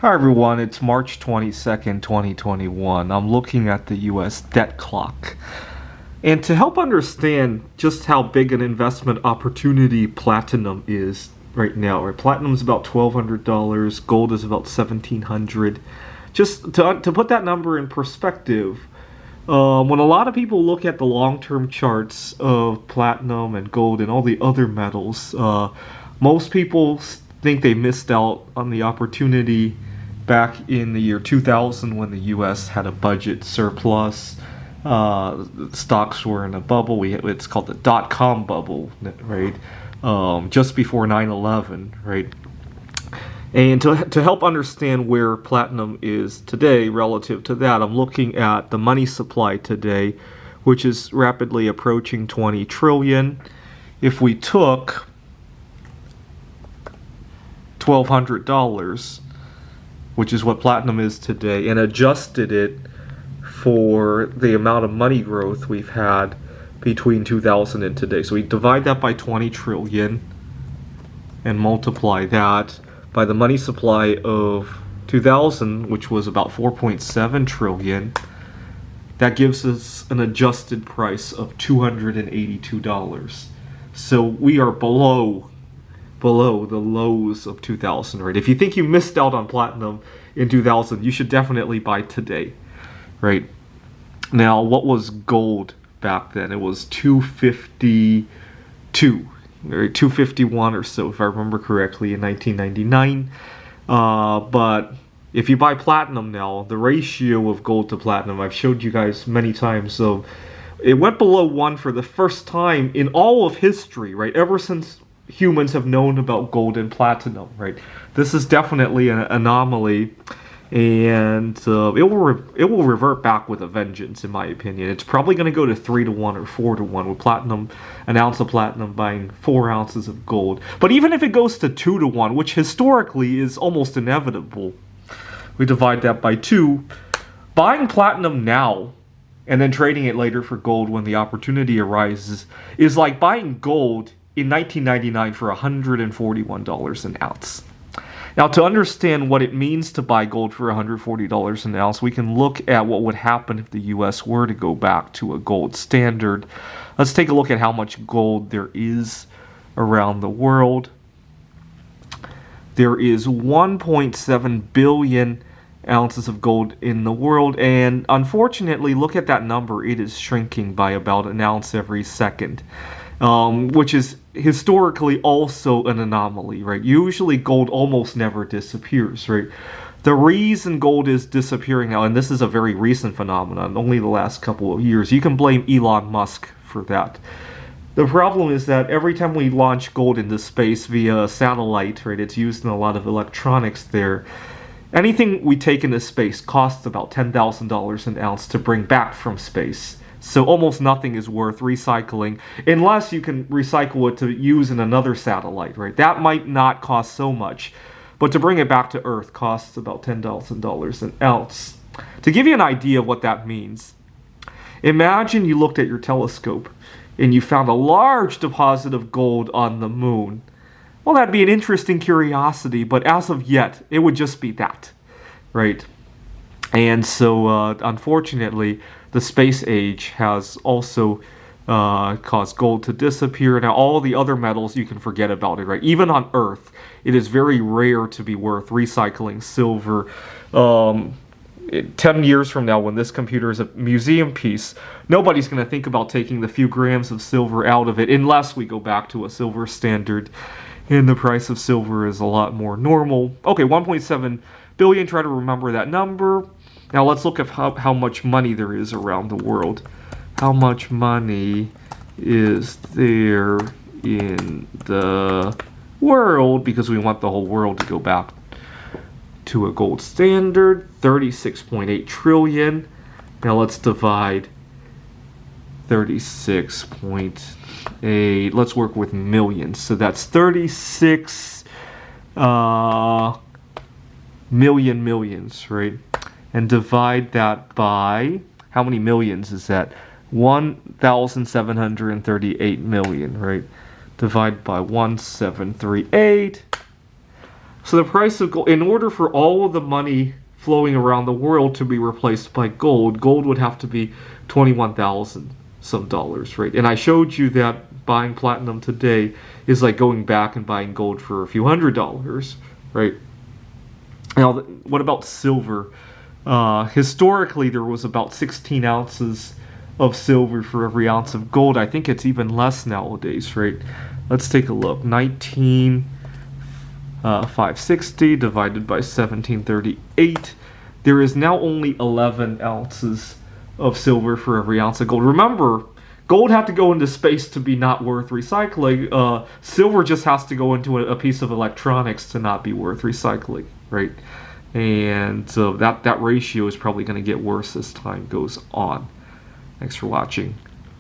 Hi everyone, it's March 22nd, 2021. I'm looking at the US debt clock. And to help understand just how big an investment opportunity platinum is right now, right? Platinum is about $1,200, gold is about $1,700. Just to put that number in perspective, when a lot of people look at the long-term charts of platinum and gold and all the other metals, most people think they missed out on the opportunity back in the year 2000 when the U.S. had a budget surplus. Stocks were in a bubble. It's called the dot-com bubble, right? Just before 9/11, right? And to help understand where platinum is today relative to that, I'm looking at the money supply today, which is rapidly approaching 20 trillion. If we took $1,200, which is what platinum is today, and adjusted it for the amount of money growth we've had between 2000 and today. So we divide that by 20 trillion and multiply that by the money supply of 2000, which was about 4.7 trillion. That gives us an adjusted price of $282. So we are below the lows of 2000, right? If you think you missed out on platinum in 2000, you should definitely buy today, right? Now, what was gold back then? It was 252, right? 251 or so, if I remember correctly, in 1999. But if you buy platinum now, the ratio of gold to platinum, I've showed you guys many times, so it went below 1 for the first time in all of history, right? Ever since humans have known about gold and platinum, right? This is definitely an anomaly, and it will revert back with a vengeance, in my opinion. It's probably going to go to 3-1 or 4-1 with platinum, an ounce of platinum buying 4 ounces of gold. But even if it goes to 2-1, which historically is almost inevitable, we divide that by 2. Buying platinum now and then trading it later for gold when the opportunity arises is like buying gold in 1999 for $141 an ounce. Now, to understand what it means to buy gold for $140 an ounce, we can look at what would happen if the U.S. were to go back to a gold standard. Let's take a look at how much gold there is around the world. There is 1.7 billion ounces of gold in the world, and unfortunately, look at that number. It is shrinking by about an ounce every second. Which is historically also an anomaly, right? Usually gold almost never disappears, right? The reason gold is disappearing now, and this is a very recent phenomenon, only the last couple of years, you can blame Elon Musk for that. The problem is that every time we launch gold into space via satellite, right, it's used in a lot of electronics there. Anything we take into space costs about $10,000 an ounce to bring back from space. So almost nothing is worth recycling unless you can recycle it to use in another satellite, right? That might not cost so much, but to bring it back to Earth costs about $10,000 an ounce. To give you an idea of what that means, imagine you looked at your telescope and you found a large deposit of gold on the moon. Well, that'd be an interesting curiosity, but as of yet, it would just be that, right? And so, unfortunately, the space age has also caused gold to disappear. Now, all the other metals, you can forget about it, right? Even on Earth, it is very rare to be worth recycling silver. 10 years from now, when this computer is a museum piece, nobody's going to think about taking the few grams of silver out of it unless we go back to a silver standard, and the price of silver is a lot more normal. Okay, 1.7 billion, try to remember that number. Now let's look at how much money there is around the world. How much money is there in the world? Because we want the whole world to go back to a gold standard. 36.8 trillion. Now let's divide 36.8. Let's work with millions. So that's 36 million millions, right? And divide that by, how many millions is that? 1,738 million, right? Divide by 1,738. So the price of gold, in order for all of the money flowing around the world to be replaced by gold, gold would have to be 21,000 some dollars, right? And I showed you that buying platinum today is like going back and buying gold for a few $100s, right? Now, what about silver? Historically, there was about 16 ounces of silver for every ounce of gold. I think it's even less nowadays, right? Let's take a look. 560 divided by 1738. There is now only 11 ounces of silver for every ounce of gold. Remember, gold had to go into space to be not worth recycling. Silver just has to go into a piece of electronics to not be worth recycling, right? And so that ratio is probably going to get worse as time goes on. Thanks for watching.